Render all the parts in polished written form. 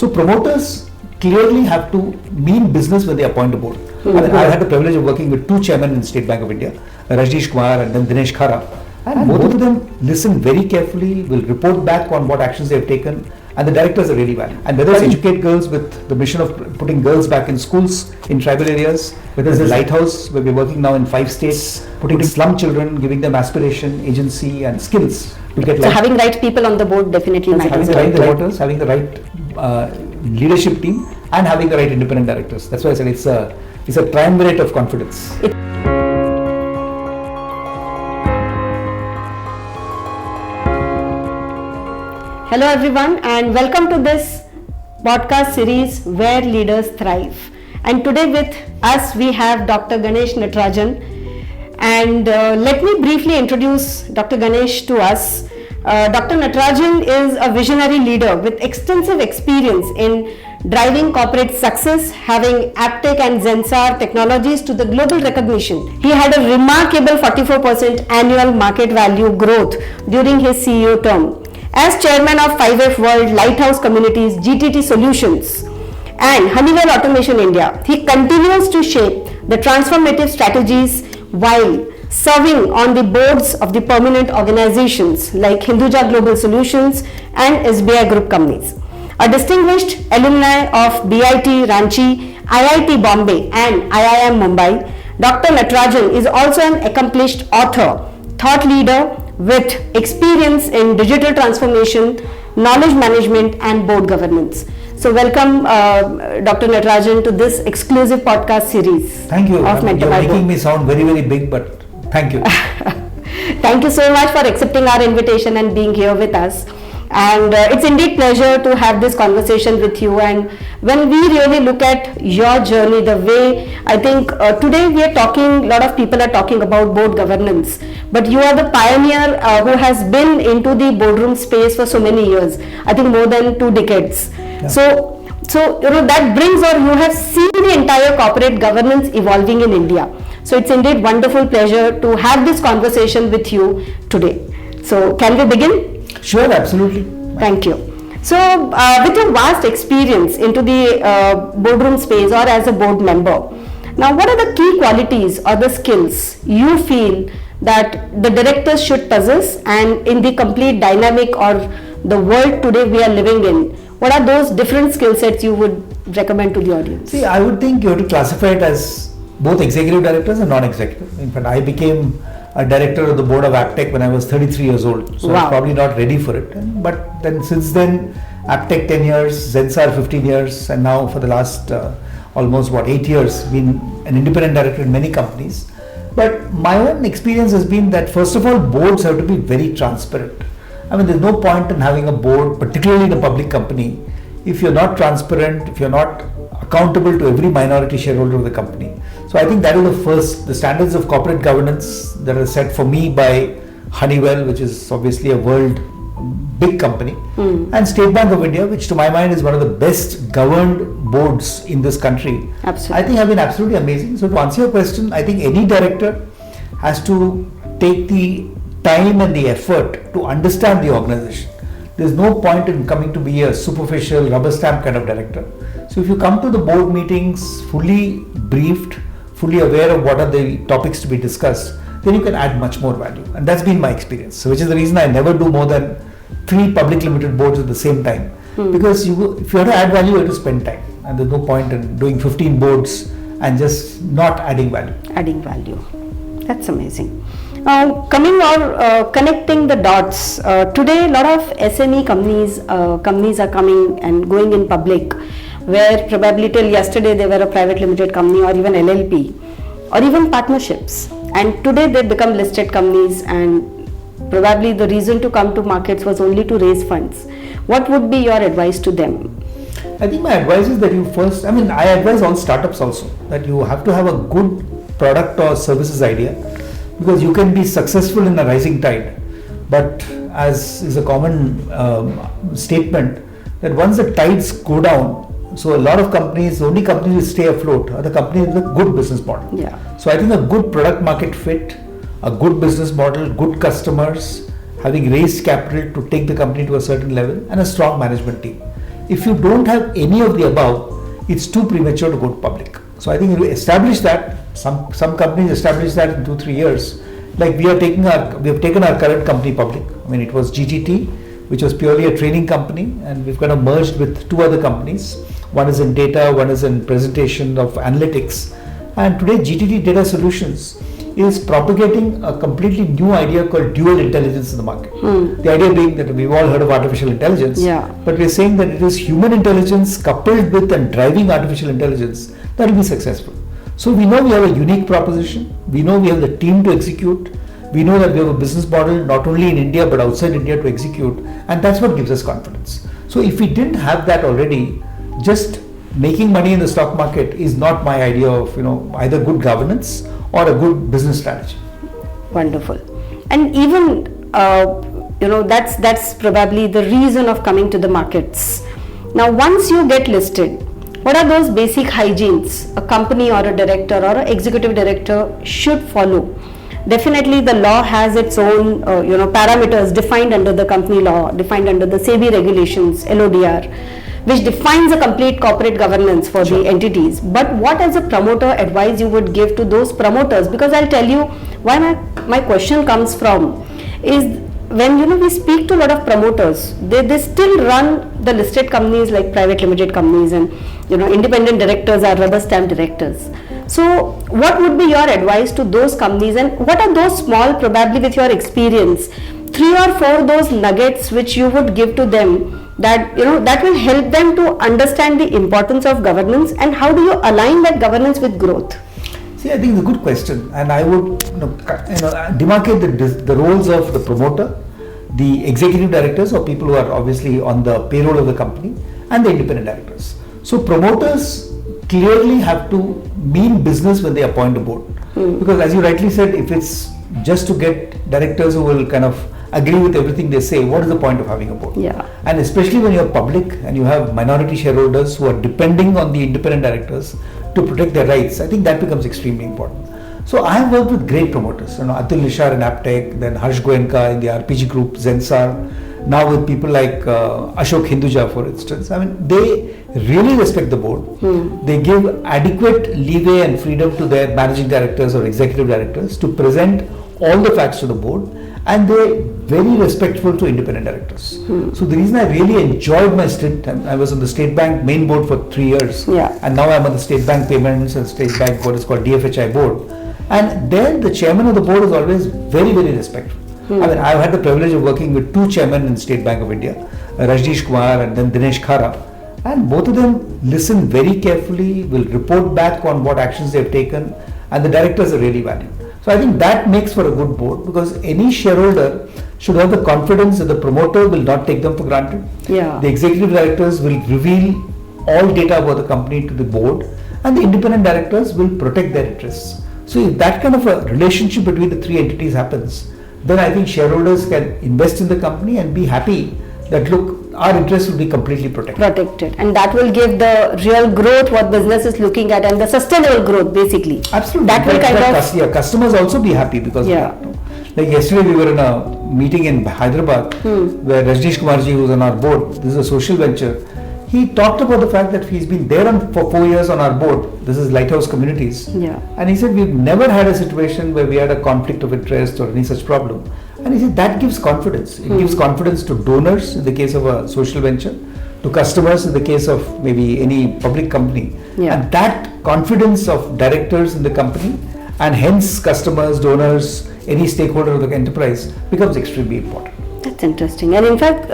So promoters clearly have to be in business when they appoint a board. I had the privilege of working with two chairmen in State Bank of India, Rajneesh Kumar and then Dinesh Khara. And both of them listen very carefully, will report back on what actions they have taken, and the directors are really valued. And whether it's educate girls with the mission of putting girls back in schools in tribal areas, whether it's a lighthouse where we're working now in 5 states, putting slum children, giving them aspiration, agency and skills to get So having right people on the board definitely matters. Having the right promoters, having the right leadership team and having the right independent directors. That's why I said it's a triumvirate of confidence. Hello everyone and welcome to this podcast series Where Leaders Thrive. And today with us we have Dr. Ganesh Natarajan. And let me briefly introduce Dr. Ganesh to us. Dr. Natrajan is a visionary leader with extensive experience in driving corporate success, having Aptech and Zensar technologies to the global recognition. He had a remarkable 44% annual market value growth during his CEO term. As chairman of 5F World Lighthouse Communities GTT Solutions and Honeywell Automation India, he continues to shape the transformative strategies while serving on the boards of the permanent organizations like Hinduja Global Solutions and SBI Group companies. A distinguished alumni of BIT Ranchi, IIT Bombay and IIM Mumbai, Dr. Natrajan is also an accomplished author, thought leader with experience in digital transformation, knowledge management and board governance. So welcome Dr. Natarajan to this exclusive podcast series. Thank you. Of You're making me sound very, very big, but thank you. Thank you so much for accepting our invitation and being here with us. And it's indeed pleasure to have this conversation with you. And when we really look at your journey, the way I think today we are talking, a lot of people are talking about board governance, but you are the pioneer who has been into the boardroom space for so many years. I think more than 2 decades. Yeah. So that brings, or you have seen the entire corporate governance evolving in India. So it's indeed wonderful pleasure to have this conversation with you today. So can we begin? Sure, absolutely. Thank you. So with your vast experience into the boardroom space or as a board member, now what are the key qualities or the skills you feel that the directors should possess, and in the complete dynamic or the world today we are living in, what are those different skill sets you would recommend to the audience? See, I would think you have to classify it as both executive directors and non-executive. In fact, I became a director of the board of Aptech when I was 33 years old. So wow. I was probably not ready for it. But then since then, Aptech 10 years, Zensar 15 years, and now for the last almost 8 years, been an independent director in many companies. But my own experience has been that first of all, boards have to be very transparent. I mean, there's no point in having a board, particularly in a public company, if you're not transparent, if you're not accountable to every minority shareholder of the company. So I think that is the standards of corporate governance that are set for me by Honeywell, which is obviously a world big company, and State Bank of India, which to my mind is one of the best governed boards in this country. Absolutely. I think have been absolutely amazing. So to answer your question, I think any director has to take the time and the effort to understand the organization. There's no point in coming to be a superficial rubber stamp kind of director. So if you come to the board meetings fully briefed, fully aware of what are the topics to be discussed, then you can add much more value. And that's been my experience. So which is the reason I never do more than 3 public limited boards at the same time. Because if you have to add value, you have to spend time. And there's no point in doing 15 boards and just not adding value. Adding value. That's amazing. Now, connecting the dots. Today, a lot of SME companies are coming and going in public, where probably till yesterday they were a private limited company or even LLP or even partnerships. And today they become listed companies, and probably the reason to come to markets was only to raise funds. What would be your advice to them? I think my advice is that I advise all startups also that you have to have a good product or services idea, because you can be successful in a rising tide, but as is a common statement, that once the tides go down, so a lot of companies, the only companies that stay afloat are the companies with a good business model. Yeah. So I think a good product market fit, a good business model, good customers, having raised capital to take the company to a certain level, and a strong management team. if you don't have any of the above, it's too premature to go public. So I think you establish that. Some companies establish that in 2-3 years. Like we have taken our current company public. I mean, it was GTT, which was purely a training company, and we've kind of merged with 2 other companies. One is in data, one is in presentation of analytics. And today GTT Data Solutions is propagating a completely new idea called dual intelligence in the market. The idea being that we've all heard of artificial intelligence, but we're saying that it is human intelligence coupled with and driving artificial intelligence that will be successful. So we know we have a unique proposition, we know we have the team to execute, we know that we have a business model not only in India but outside India to execute, and that's what gives us confidence. So if we didn't have that already, just making money in the stock market is not my idea of either good governance or a good business strategy. Wonderful. And even that's probably the reason of coming to the markets. Now once you get listed, what are those basic hygienes a company or a director or an executive director should follow? Definitely the law has its own parameters defined under the company law, defined under the SEBI regulations, LODR, which defines a complete corporate governance for the entities. But what as a promoter advice you would give to those promoters? Because I'll tell you why my question comes from is when we speak to a lot of promoters, they still run the listed companies like private limited companies, and independent directors are rubber stamp directors. So what would be your advice to those companies, and what are those small, probably with your experience, 3 or 4 those nuggets which you would give to them that that will help them to understand the importance of governance, and how do you align that governance with growth? See, I think it's a good question, and I would demarcate the roles of the promoter, the executive directors or people who are obviously on the payroll of the company, and the independent directors. So promoters clearly have to mean business when they appoint a board, because as you rightly said, if it's just to get directors who will kind of agree with everything they say, what is the point of having a board? And especially when you're public and you have minority shareholders who are depending on the independent directors to protect their rights, I think that becomes extremely important. So I have worked with great promoters, Atul Nishar in Aptech, then Harsh Goenka in the RPG group, Zensar, now with people like Ashok Hinduja, for instance. I mean, they really respect the board. They give adequate leeway and freedom to their managing directors or executive directors to present all the facts to the board, and they're very respectful to independent directors. So the reason I really enjoyed my stint, and I was on the State Bank main board for 3 years, and now I'm on the State Bank Payments and State Bank what is called DFHI board, and there the chairman of the board is always very, very respectful. I mean, I've had the privilege of working with 2 chairmen in State Bank of India, Rajneesh Kumar and then Dinesh Khara, and both of them listen very carefully, will report back on what actions they've taken, and the directors are really valued. So I think that makes for a good board, because any shareholder should have the confidence that the promoter will not take them for granted. The executive directors will reveal all data about the company to the board, and the independent directors will protect their interests. So if that kind of a relationship between the 3 entities happens, then I think shareholders can invest in the company and be happy that look, our interests will be completely protected. And that will give the real growth what business is looking at, and the sustainable growth basically. Absolutely. That will customers also be happy, because like yesterday we were in a meeting in Hyderabad where Rajneesh Kumarji, who's on our board, this is a social venture, he talked about the fact that he's been there for 4 years on our board. This is Lighthouse Communities. And he said we've never had a situation where we had a conflict of interest or any such problem. And he said that gives confidence. It gives confidence to donors in the case of a social venture, to customers in the case of maybe any public company. And that confidence of directors in the company, and hence customers, donors, any stakeholder of the enterprise, becomes extremely important. That's interesting. And in fact,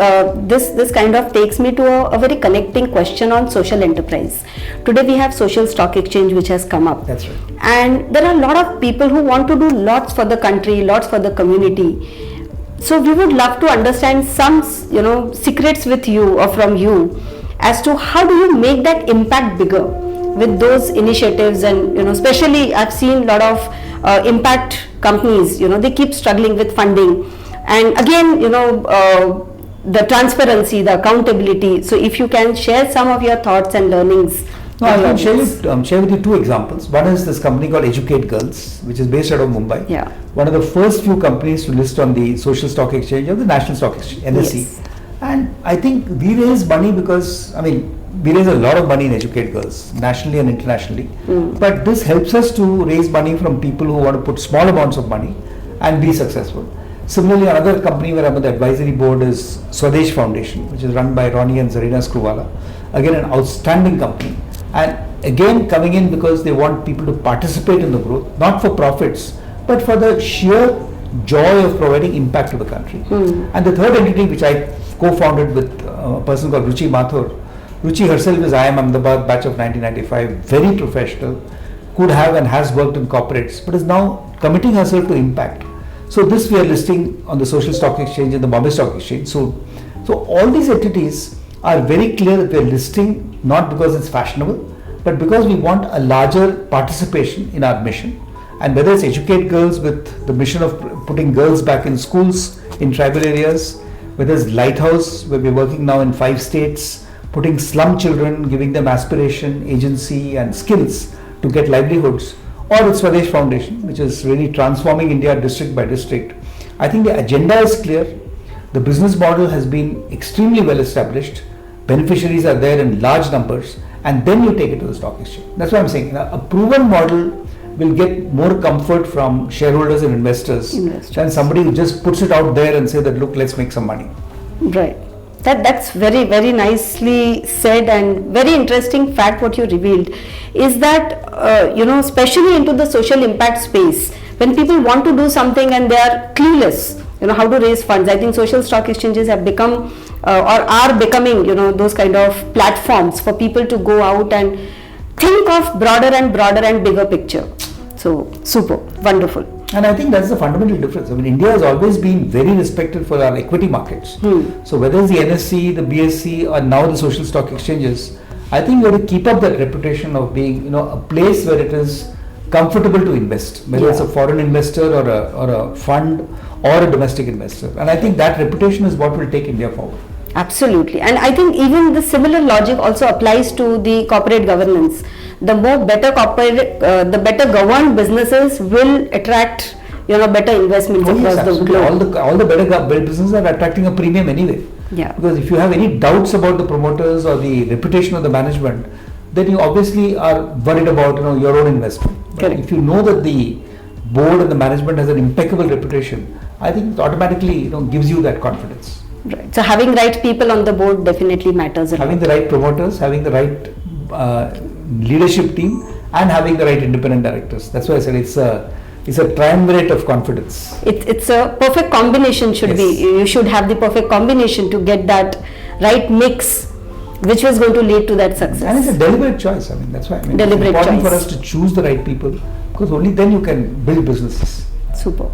this kind of takes me to a very connecting question on social enterprise. Today we have social stock exchange which has come up. That's right. And there are a lot of people who want to do lots for the country, lots for the community. So we would love to understand some, secrets with you or from you as to how do you make that impact bigger with those initiatives, and especially I've seen a lot of impact companies, they keep struggling with funding. And again, the transparency, the accountability. So if you can share some of your thoughts and learnings. No, I can share with you 2 examples. One is this company called Educate Girls, which is based out of Mumbai. One of the first few companies to list on the social stock exchange of the National Stock Exchange, NSE. And I think we raise money because, I mean, we raise a lot of money in Educate Girls, nationally and internationally. But this helps us to raise money from people who want to put small amounts of money and be successful. Similarly, another company where I'm on the advisory board is Swadesh Foundation, which is run by Ronnie and Zarina Skruvala. Again, an outstanding company. And again, coming in because they want people to participate in the growth, not for profits, but for the sheer joy of providing impact to the country. And the third entity, which I co-founded with a person called Ruchi Mathur. Ruchi herself is IIM Ahmedabad batch of 1995, very professional, could have and has worked in corporates, but is now committing herself to impact. So this we are listing on the Social Stock Exchange and the Bombay Stock Exchange. So all these entities are very clear that we are listing not because it's fashionable, but because we want a larger participation in our mission. And whether it's Educate Girls with the mission of putting girls back in schools in tribal areas, whether it's Lighthouse, where we're working now in 5 states, putting slum children, giving them aspiration, agency and skills to get livelihoods, or with Swadesh Foundation, which is really transforming India district by district. I think the agenda is clear. The business model has been extremely well established. Beneficiaries are there in large numbers, and then you take it to the stock exchange. That's what I'm saying. A proven model will get more comfort from shareholders and investors than somebody who just puts it out there and say that, look, let's make some money. Right. That's very, very nicely said, and very interesting fact what you revealed is that, especially into the social impact space, when people want to do something and they are clueless, how to raise funds, I think social stock exchanges have become or are becoming, those kind of platforms for people to go out and think of broader and bigger picture. So, super, wonderful. And I think that's the fundamental difference. I mean, India has always been very respected for our equity markets. So whether it's the NSE, the BSE, or now the social stock exchanges, I think we have to keep up that reputation of being, a place where it is comfortable to invest, whether it's a foreign investor or a fund or a domestic investor. And I think that reputation is what will take India forward. Absolutely. And I think even the similar logic also applies to the corporate governance. The better governed businesses will attract, better investments across the globe. All the better built businesses are attracting a premium anyway. Yeah. Because if you have any doubts about the promoters or the reputation of the management, then you obviously are worried about, your own investment. But if you know that the board and the management has an impeccable reputation, I think it automatically, gives you that confidence. Right. So having right people on the board definitely matters. Having the right promoters, having the right leadership team, and having the right independent directors. That's why I said it's a triumvirate of confidence. It's a perfect combination. You should have the perfect combination to get that right mix, which was going to lead to that success. And it's a deliberate choice. I mean, that's why it's important for us to choose the right people, because only then you can build businesses. Super.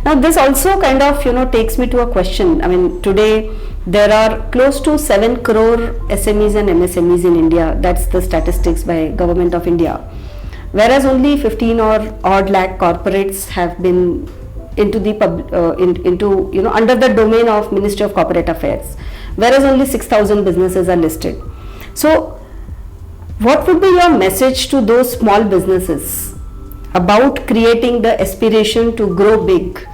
Now this also kind of takes me to a question. I mean, today there are close to 7 crore SMEs and MSMEs in India. That's the statistics by Government of India. Whereas only 15 or odd lakh corporates have been into the under the domain of Ministry of Corporate Affairs. Whereas only 6,000 businesses are listed. So, what would be your message to those small businesses about creating the aspiration to grow big,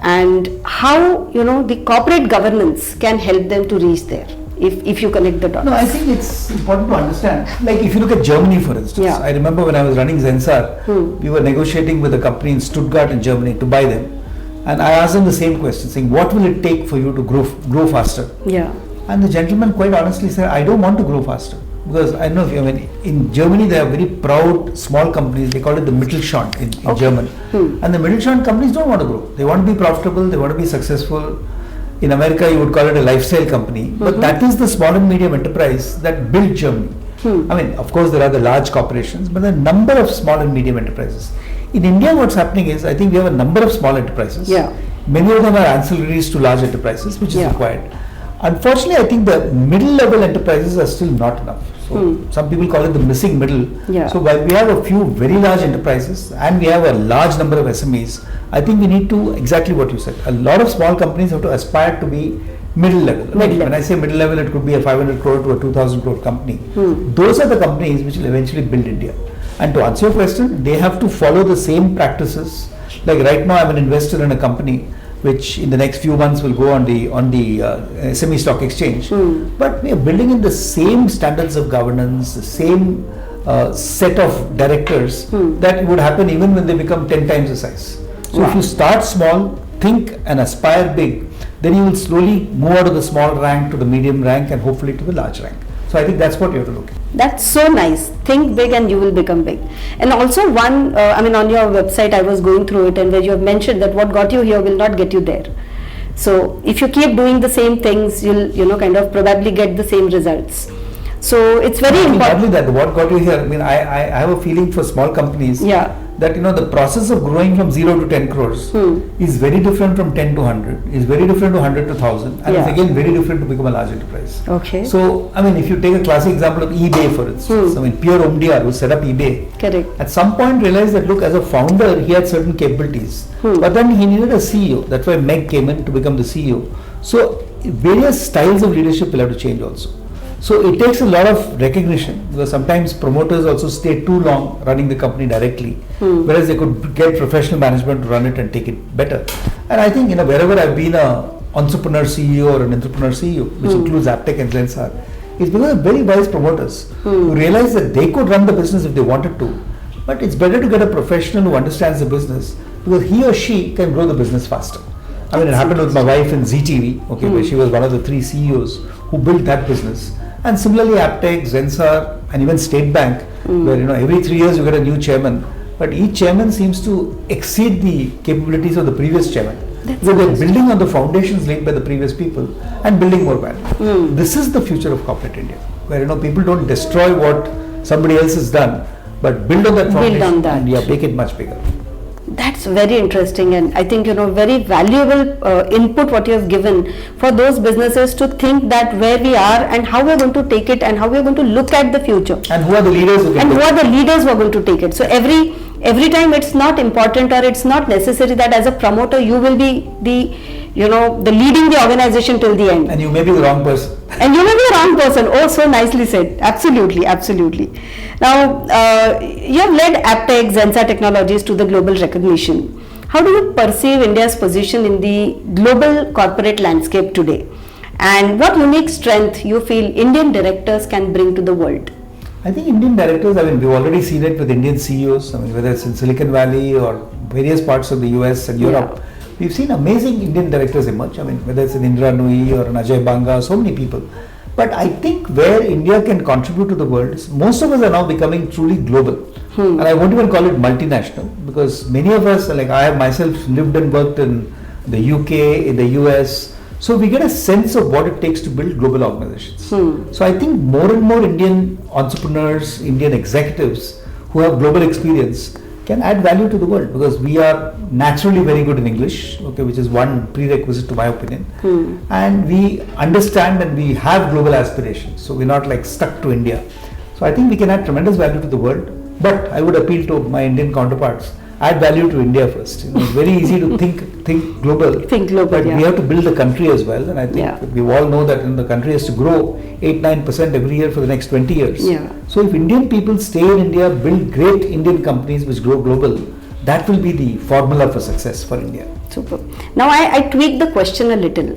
and how the corporate governance can help them to reach there, if you connect the dots? No, I think it's important to understand. Like if you look at Germany, for instance, I remember when I was running Zensar, we were negotiating with a company in Stuttgart in Germany to buy them, and I asked them the same question, saying, what will it take for you to grow faster? Yeah. And the gentleman quite honestly said, I don't want to grow faster. Because I know in Germany they are very proud small companies, they call it the Mittelstand in German. And the Mittelstand companies don't want to grow. They want to be profitable, they want to be successful. In America you would call it a lifestyle company. But that is the small and medium enterprise that built Germany. I mean, of course there are the large corporations, but the number of small and medium enterprises. In India what's happening is, I think we have a number of small enterprises. Many of them are ancillaries to large enterprises, which is required. Unfortunately, I think the middle level enterprises are still not enough. So some people call it the missing middle. So while we have a few very large enterprises and we have a large number of SMEs, I think we need to, exactly what you said, a lot of small companies have to aspire to be middle level. When I say middle level, it could be a 500 crore to a 2000 crore company. Those are the companies which will eventually build India. And to answer your question, they have to follow the same practices. Like right now I'm an investor in a company which in the next few months will go on the SME stock exchange. But we are building in the same standards of governance, the same set of directors that would happen even when they become 10 times the size. So if you start small, think and aspire big, then you will slowly move out of the small rank to the medium rank and hopefully to the large rank. So I think that's what you have to look at. That's so nice. Think big and you will become big. And also on your website I was going through it, and where you have mentioned that what got you here will not get you there. So if you keep doing the same things, you'll kind of probably get the same results. So it's very important. Hardly that. What got you here? I mean, I have a feeling for small companies that the process of growing from 0 to 10 crores is very different from 10 to 100, is very different to 100 to 1000, and it's again very different to become a large enterprise. Okay. So, I mean, if you take a classic example of eBay, for instance, I mean, Pierre Omdiar, who set up eBay, correct, at some point realized that, look, as a founder, he had certain capabilities, but then he needed a CEO. That's why Meg came in to become the CEO. So, various styles of leadership will have to change also. So it takes a lot of recognition, because sometimes promoters also stay too long running the company directly, whereas they could get professional management to run it and take it better. And I think wherever I've been an entrepreneur CEO or an entrepreneur CEO, which includes Aptech and Zensar, it's because of very wise promoters who realized that they could run the business if they wanted to, but it's better to get a professional who understands the business, because he or she can grow the business faster. I mean, it happened with my wife in ZTV, where she was one of the 3 CEOs who built that business. And similarly, Aptech, Zensar, and even State Bank, where every 3 years you get a new chairman, but each chairman seems to exceed the capabilities of the previous chairman. So they're building on the foundations laid by the previous people and building more value. This is the future of corporate India, where people don't destroy what somebody else has done, but build on that foundation and make it much bigger. That's very interesting, and I think very valuable input what you have given for those businesses to think that where we are and how we are going to take it and how we are going to look at the future. And who are the leaders who are going to take it. So every time it's not important, or it's not necessary that as a promoter you will be the leading the organization till the end. And you may be the wrong person. Oh, so nicely said. Absolutely, absolutely. Now, you have led Aptech, Zensar Technologies to the global recognition. How do you perceive India's position in the global corporate landscape today? And what unique strength you feel Indian directors can bring to the world? I think Indian directors, we've already seen it with Indian CEOs, whether it's in Silicon Valley or various parts of the US and Europe. We've seen amazing Indian directors emerge, whether it's an Indra Nui or an Ajay Banga, so many people. But I think where India can contribute to the world is, most of us are now becoming truly global. And I won't even call it multinational, because many of us, like I have myself lived and worked in the UK, in the US, so we get a sense of what it takes to build global organizations. So I think more and more Indian entrepreneurs, Indian executives who have global experience can add value to the world, because we are naturally very good in English, which is one prerequisite to my opinion, and we understand and we have global aspirations, so we're not like stuck to India. So I think we can add tremendous value to the world, but I would appeal to my Indian counterparts, add value to India first. It's very easy to think global, but we have to build the country as well, and I think we all know that the country has to grow 8-9% every year for the next 20 years. So if Indian people stay in India, build great Indian companies which grow global, that will be the formula for success for India. Super. Now I tweak the question a little.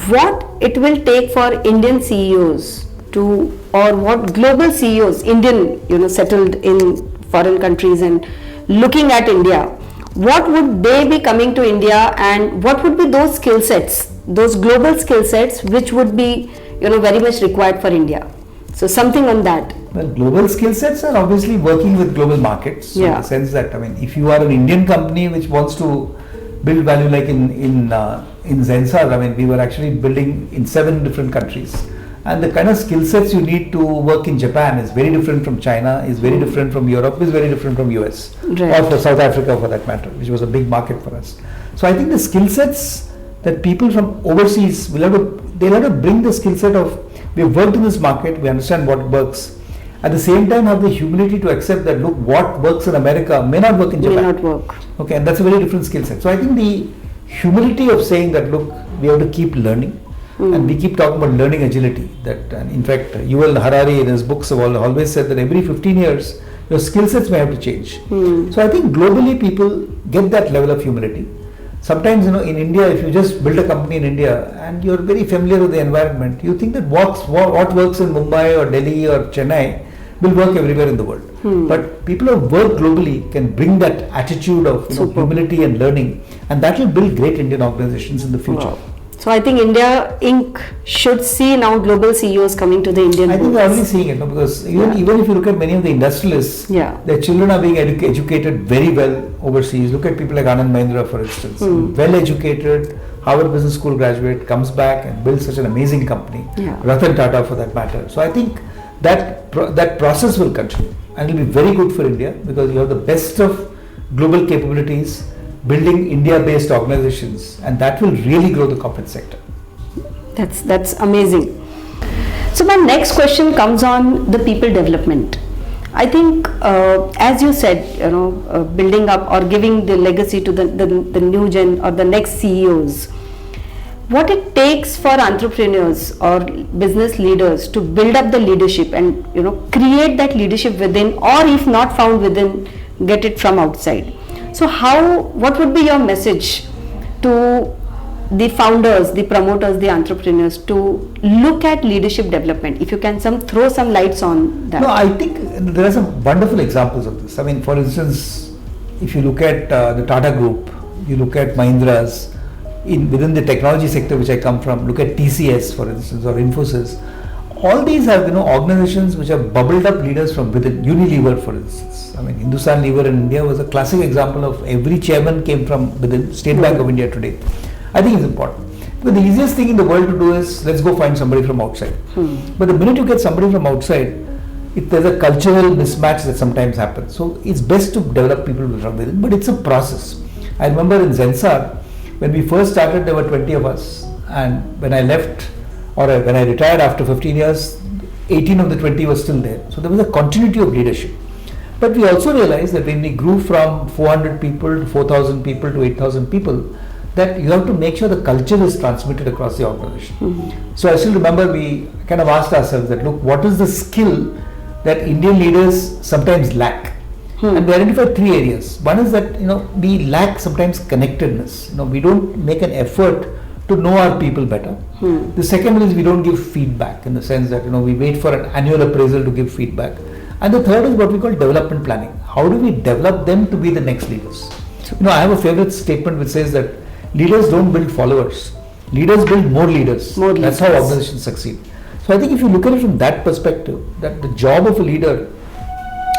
What it will take for Indian CEOs or what global CEOs, Indian, settled in foreign countries and looking at India, what would they be coming to India, and what would be those skill sets, those global skill sets which would be very much required for India? So something on that. Well, global skill sets are obviously working with global markets. So in the sense that, if you are an Indian company which wants to build value, like in Zensar, we were actually building in 7 different countries. And the kind of skill sets you need to work in Japan is very different from China, is very different from Europe, is very different from US, or for South Africa for that matter, which was a big market for us. So I think the skill sets that people from overseas they'll have to bring the skill set of, we've worked in this market, we understand what works. At the same time, have the humility to accept that, look, what works in America may not work in Japan. May not work. Okay, and that's a very different skill set. So I think the humility of saying that, look, we have to keep learning. And we keep talking about learning agility. That, and in fact, Yuval Harari in his books have always said that every 15 years, your skill sets may have to change. So I think globally people get that level of humility. sometimes, in India, if you just build a company in India and you're very familiar with the environment, you think that what works in Mumbai or Delhi or Chennai will work everywhere in the world. But people who work globally can bring that attitude of humility and learning, and that will build great Indian organizations in the future. Wow. So I think India Inc. should see now global CEOs coming to the Indian I think boards. they're already seeing it, because even if you look at many of the industrialists, their children are being educated very well overseas. Look at people like Anand Mahindra, for instance, well educated, Harvard Business School graduate, comes back and builds such an amazing company. Ratan Tata, for that matter. So I think that process will continue, and it will be very good for India, because you have the best of global capabilities building India-based organizations, and that will really grow the corporate sector. That's amazing. So my next question comes on the people development. I think, as you said, building up or giving the legacy to the new gen or the next CEOs. What it takes for entrepreneurs or business leaders to build up the leadership and create that leadership within, or if not found within, get it from outside. So what would be your message to the founders, the promoters, the entrepreneurs to look at leadership development? If you can throw some lights on that. No, I think there are some wonderful examples of this. I mean, for instance, if you look at the Tata Group, you look at Mahindra's, within the technology sector which I come from, look at TCS, for instance, or Infosys. All these have organizations which have bubbled up leaders from within. Unilever, for instance. I mean, Hindustan Lever in India was a classic example of every chairman came from within. State Bank of India today. I think it's important. But the easiest thing in the world to do is, let's go find somebody from outside. But the minute you get somebody from outside, there's a cultural mismatch that sometimes happens. So it's best to develop people from within, but it's a process. I remember in Zensar, when we first started, there were 20 of us, and when I left, or when I retired after 15 years, 18 of the 20 were still there. So there was a continuity of leadership. But we also realized that when we grew from 400 people to 4,000 people to 8,000 people, that you have to make sure the culture is transmitted across the organization. So I still remember we kind of asked ourselves that, look, what is the skill that Indian leaders sometimes lack? And we identified 3 areas. One is that we lack sometimes connectedness. We don't make an effort to know our people better. The second one is we don't give feedback, in the sense that we wait for an annual appraisal to give feedback. And the third is what we call development planning. How do we develop them to be the next leaders? I have a favorite statement which says that leaders don't build followers. Leaders build more leaders. That's how organizations succeed. So I think if you look at it from that perspective, that the job of a leader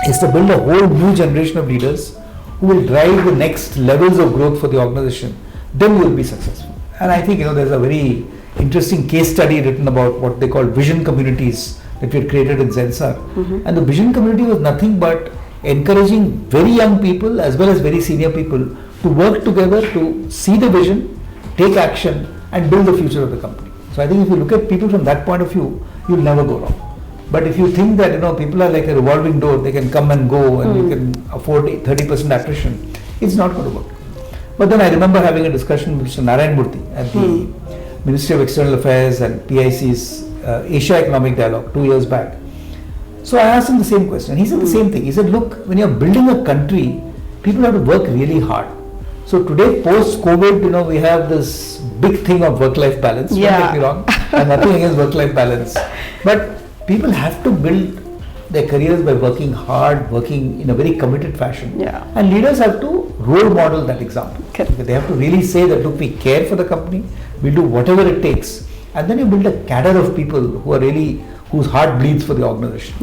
is to build a whole new generation of leaders who will drive the next levels of growth for the organization, then you will be successful. And I think there's a very interesting case study written about what they call vision communities that we had created in Zensar. And the vision community was nothing but encouraging very young people as well as very senior people to work together to see the vision, take action, and build the future of the company. So I think if you look at people from that point of view, you'll never go wrong. But if you think that people are like a revolving door, they can come and go and you can afford 30% attrition, it's not going to work. But then I remember having a discussion with Mr. Narayan Murthy at the Ministry of External Affairs and PIC's Asia Economic Dialogue 2 years back. So I asked him the same question. He said the same thing. He said, look, when you're building a country, people have to work really hard. So today, post-COVID, we have this big thing of work-life balance. Don't get me wrong. I'm nothing against work-life balance. But people have to build their careers by working hard, working in a very committed fashion. And leaders have to role model that example. They have to really say that, look, we care for the company, we'll do whatever it takes. And then you build a cadre of people who are really, whose heart bleeds for the organization.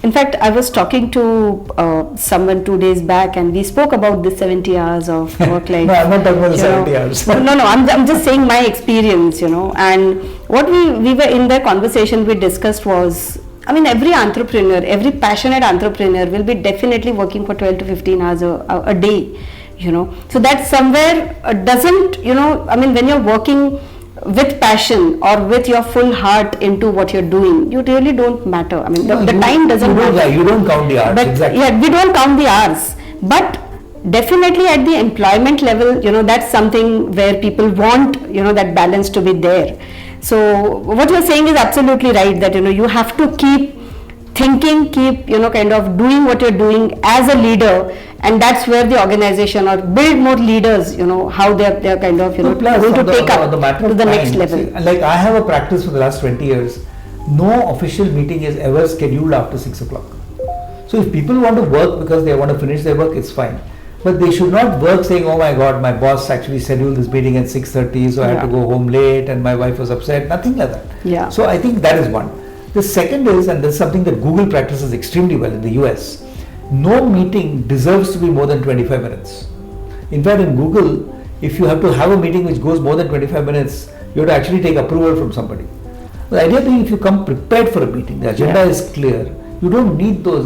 In fact, I was talking to someone 2 days back, and we spoke about the 70 hours of work life. No, I'm not talking about the 70 hours. No, I'm just saying my experience, and what we were in the conversation we discussed was, every entrepreneur, every passionate entrepreneur will be definitely working for 12 to 15 hours a day, So that somewhere doesn't, when you're working with passion or with your full heart into what you're doing, you really don't matter. The time doesn't matter. You don't count the hours. But exactly. We don't count the hours. But definitely at the employment level, that's something where people want, that balance to be there. So what you're saying is absolutely right, that, you have to keep thinking, keep kind of doing what you're doing as a leader, and that's where the organization or build more leaders, how they're kind of plus, going to take up to the next time, level. See, like I have a practice for the last 20 years. No official meeting is ever scheduled after 6 o'clock. So if people want to work because they want to finish their work, it's fine. But they should not work saying, oh my God, my boss actually scheduled this meeting at 6:30, so I had to go home late and my wife was upset. Nothing like that. Yeah. So I think that is one. The second is, and this is something that Google practices extremely well in the US, no meeting deserves to be more than 25 minutes. In fact, in Google, if you have to have a meeting which goes more than 25 minutes, you have to actually take approval from somebody. The idea being, if you come prepared for a meeting, the agenda is clear, you don't need those,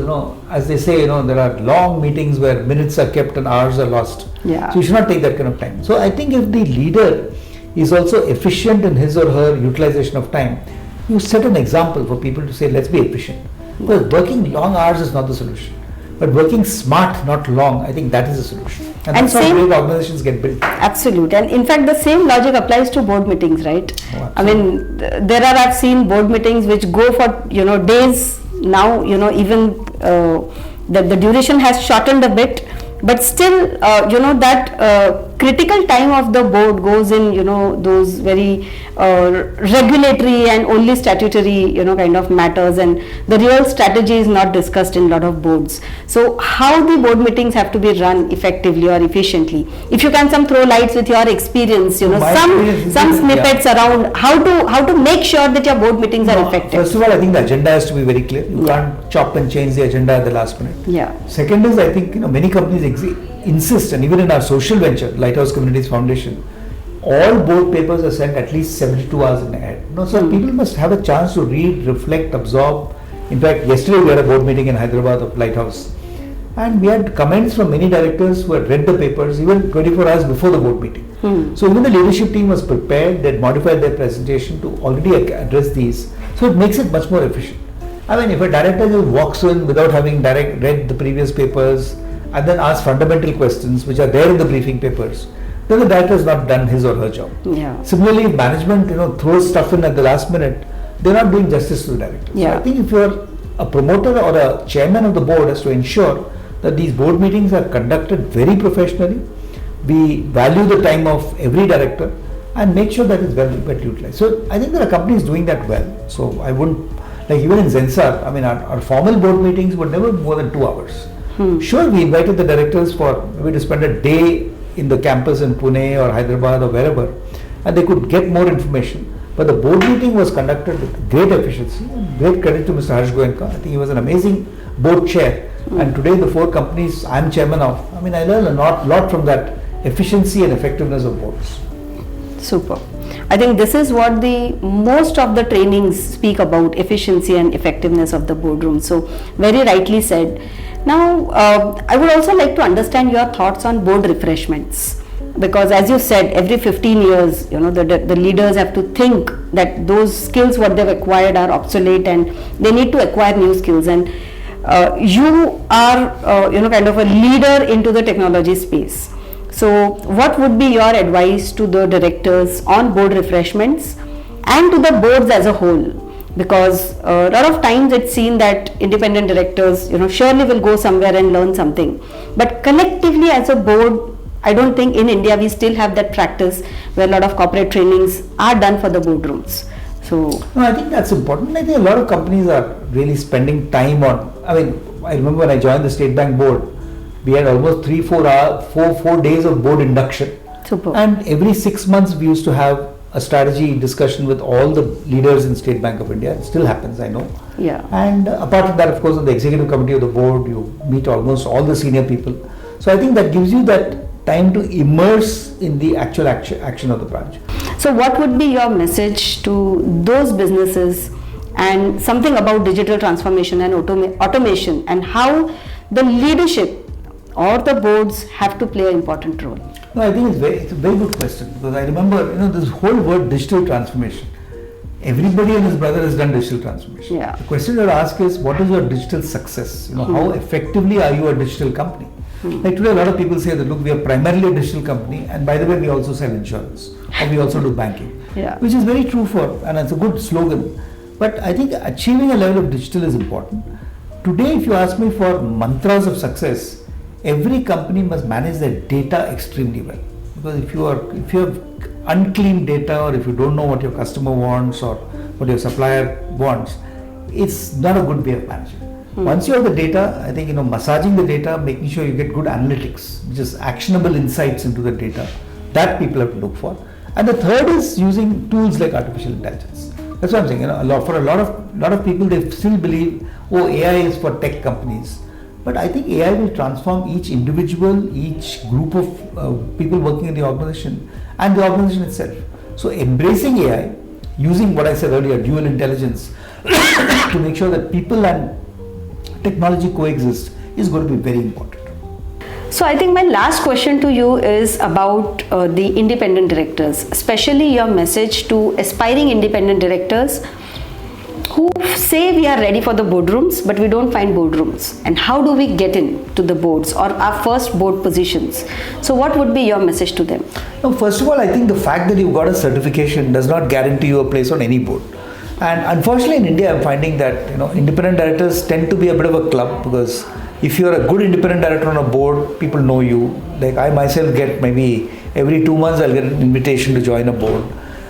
as they say, there are long meetings where minutes are kept and hours are lost. Yeah. So you should not take that kind of time. So I think if the leader is also efficient in his or her utilization of time, you set an example for people to say, let's be efficient. Because working long hours is not the solution. But working smart, not long, I think that is the solution. And that's how great organizations get built. Absolutely. And in fact, the same logic applies to board meetings, right? Oh, I mean, I've seen board meetings which go for, days now, even the duration has shortened a bit. But still, that critical time of the board goes in, those very regulatory and only statutory, kind of matters, and the real strategy is not discussed in a lot of boards. So, how the board meetings have to be run effectively or efficiently? If you can throw lights with your experience, some snippets around how to make sure that your board meetings are effective. First of all, I think the agenda has to be very clear. You can't chop and change the agenda at the last minute. Yeah. Second is, I think, many companies insist, and even in our social venture, Lighthouse Communities Foundation, all board papers are sent at least 72 hours in ahead. So people must have a chance to read, reflect, absorb. In fact, yesterday we had a board meeting in Hyderabad of Lighthouse, and we had comments from many directors who had read the papers even 24 hours before the board meeting. So even the leadership team was prepared, they had modified their presentation to already address these. So it makes it much more efficient. I mean, if a director just walks in without having read the previous papers and then asks fundamental questions which are there in the briefing papers, then the director has not done his or her job. Yeah. Similarly, if management throws stuff in at the last minute, they're not doing justice to the director. Yeah. So I think if you're a promoter or a chairman of the board, has to ensure that these board meetings are conducted very professionally. We value the time of every director and make sure that it's well utilized. So I think there are companies doing that well. So I wouldn't, like even in Zensar, I mean our formal board meetings were never more than 2 hours. Sure, we invited the directors for maybe to spend a day in the campus in Pune or Hyderabad or wherever, and they could get more information. But the board meeting was conducted with great efficiency. And great credit to Mr. Harsh Goenka. I think he was an amazing board chair. And today the 4 companies I'm chairman of, I mean I learned a lot from that efficiency and effectiveness of boards. Super. I think this is what the most of the trainings speak about, efficiency and effectiveness of the boardroom. So very rightly said. Now, I would also like to understand your thoughts on board refreshments, because as you said, every 15 years, the leaders have to think that those skills what they've acquired are obsolete and they need to acquire new skills. And you are, kind of a leader into the technology space. So, what would be your advice to the directors on board refreshments and to the boards as a whole? Because a lot of times it's seen that independent directors, surely will go somewhere and learn something. But collectively as a board, I don't think in India we still have that practice where a lot of corporate trainings are done for the boardrooms. So, no, I think that's important. I think a lot of companies are really spending time on, I remember when I joined the State Bank board, we had almost 4 days of board induction. Super. And every 6 months we used to have a strategy discussion with all the leaders in State Bank of India. It still happens, I know. Yeah. And apart from that, of course, on the executive committee of the board, you meet almost all the senior people. So I think that gives you that time to immerse in the actual action of the branch. So what would be your message to those businesses and something about digital transformation and automation and how the leadership or the boards have to play an important role? No, I think it's a very good question, because I remember, this whole word digital transformation. Everybody and his brother has done digital transformation. Yeah. The question you ask is, what is your digital success? How effectively are you a digital company? Like today, a lot of people say that, look, we are primarily a digital company, and by the way, we also sell insurance, or we also do banking. Yeah. Which is very true and it's a good slogan. But I think achieving a level of digital is important. Today, if you ask me for mantras of success, every company must manage their data extremely well. Because if you have unclean data, or if you don't know what your customer wants or what your supplier wants, it's not a good way of managing. Once you have the data, I think massaging the data, making sure you get good analytics, which is actionable insights into the data, that people have to look for. And the third is using tools like artificial intelligence. That's what I'm saying. For a lot of people, they still believe, AI is for tech companies. But I think AI will transform each individual, each group of people working in the organization and the organization itself. So embracing AI, using what I said earlier, dual intelligence, to make sure that people and technology coexist is going to be very important. So I think my last question to you is about the independent directors, especially your message to aspiring independent directors who say we are ready for the boardrooms, but we don't find boardrooms. And how do we get into the boards or our first board positions? So what would be your message to them? Now, first of all, I think the fact that you've got a certification does not guarantee you a place on any board. And unfortunately in India, I'm finding that independent directors tend to be a bit of a club, because if you're a good independent director on a board, people know you. Like I myself get maybe every 2 months I'll get an invitation to join a board.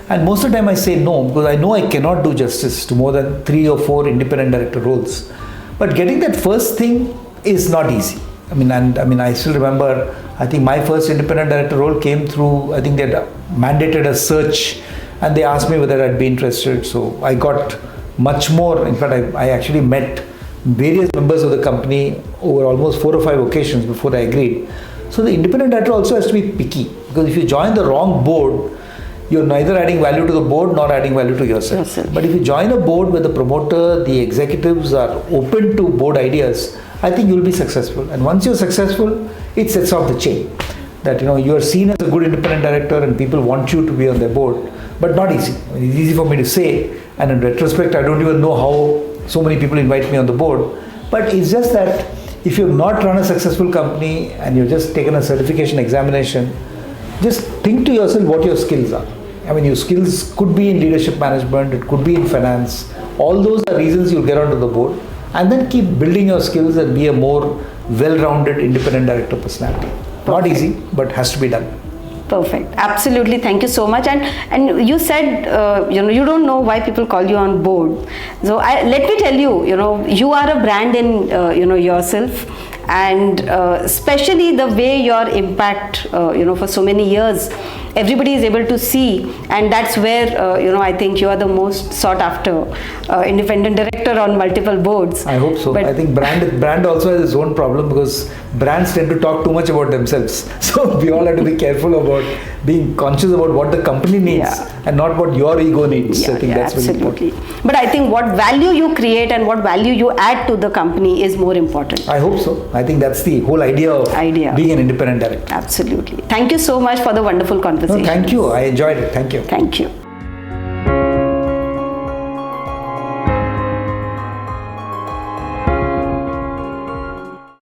And most of the time I say no, because I know I cannot do justice to more than 3 or 4 independent director roles. But getting that first thing is not easy. I still remember, I think my first independent director role came through, I think they had mandated a search and they asked me whether I'd be interested. So I got much more. In fact, I actually met various members of the company over almost 4 or 5 occasions before I agreed. So the independent director also has to be picky, because if you join the wrong board, you're neither adding value to the board nor adding value to yourself. But if you join a board where the promoter, the executives are open to board ideas, I think you'll be successful. And once you're successful, it sets off the chain. That you're seen as a good independent director and people want you to be on their board. But not easy. It's easy for me to say, and in retrospect, I don't even know how so many people invite me on the board. But it's just that if you've not run a successful company and you've just taken a certification examination, just think to yourself what your skills are. Your skills could be in leadership management, it could be in finance. All those are reasons you'll get onto the board, and then keep building your skills and be a more well-rounded independent director personality. Perfect. Not easy, but has to be done. Perfect. Absolutely. Thank you so much. And you said, you don't know why people call you on board. So let me tell you, you are a brand in, yourself. And especially the way your impact, for so many years, everybody is able to see, and that's where I think you are the most sought after independent director on multiple boards. I hope so. But I think brand also has its own problem, because brands tend to talk too much about themselves. So we all have to be careful about being conscious about what the company needs and not what your ego needs. I think that's absolutely very important. But I think what value you create and what value you add to the company is more important. I hope so. I think that's the whole idea of being an independent director. Absolutely. Thank you so much for the wonderful conversation. No, thank you. I enjoyed it. Thank you. Thank you.